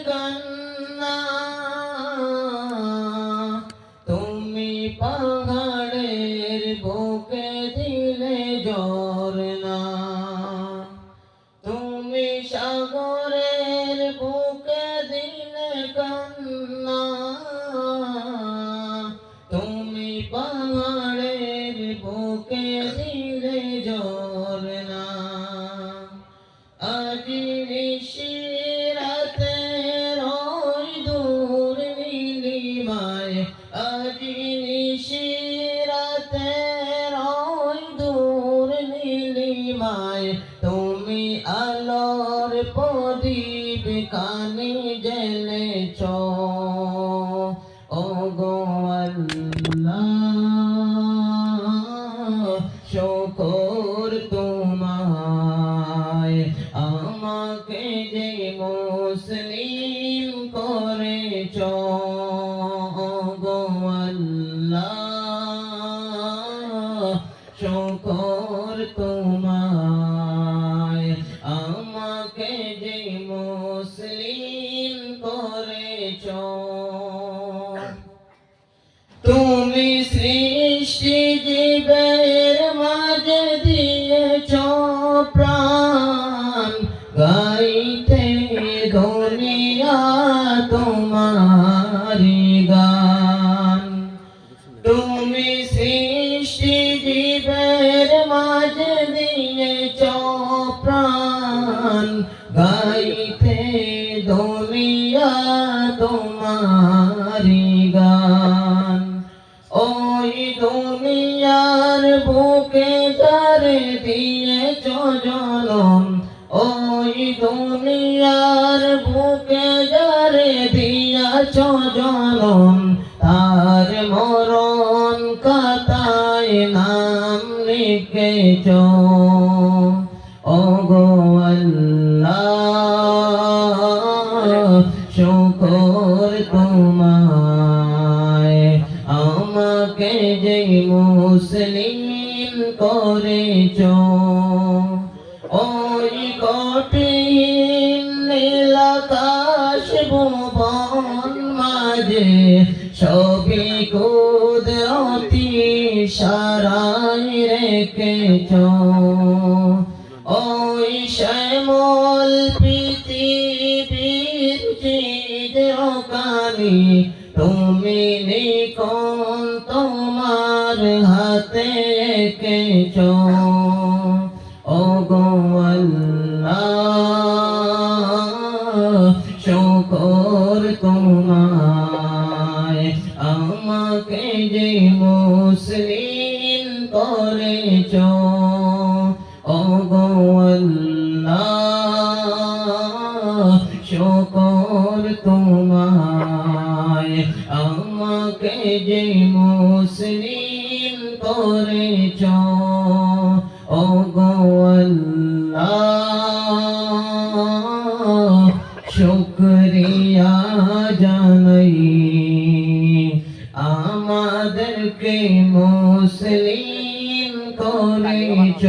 কান্না তুমি পাহাড়ের বুকে দিলে ঝরনা তুমি সাগরের বুকে দিলে কান্না তুমি পাহাড়ের বুকে দিলে ঝরনা আজ নিশিরাতে রই দূর নীলিমায় আজ নিশিরাতে রই দূর নীলিমায় তুমি আলোর প্রদীপ কানে জ্বেলেছ ওগো আল্লাহ শুকর তোমায় আমাকে যে মুসলিম করেছ ওগো আল্লাহ শুকর তোমায় আমাকে যে মুসলিম করেছ তুমি সৃষ্টি জীবের মাঝে দিয়েছ প্রাণ গাইতে দুনিয়া তোমারি গান তুমি সৃষ্টি জীবের মাঝে দিয়েছ প্রাণ গাইতে দুনিয়া তোমারি গান ওই দুনিয়ার বুকে যারে দিয়েছ জনম ওই দুনিয়ার বুকে যারে দিয়েছ জনম তার মরণ খাতায় নাম লিখেছ ওগো আল্লাহ শুকর তোমায় আমাকে যে মুসলিম করেছ ওই কঠিন নীলাকাশ ভুবন মাঝে সবই কুদরতি সারাই রেখেছ ওই শ্যামল পৃথিবীর চিরকানি তুমি নিকন তোমার হাতে এঁকেছ ওগো আল্লাহ শুকর তোমায় আমাকে যে মুসলিম করেছ ওগো আল্লাহ শুকর তোমায় আমাকে যে মুসলিম করেছ ওগো আল্লাহ শুকরিয়া জানাই আমাদেরকে মুসলিম করেছ।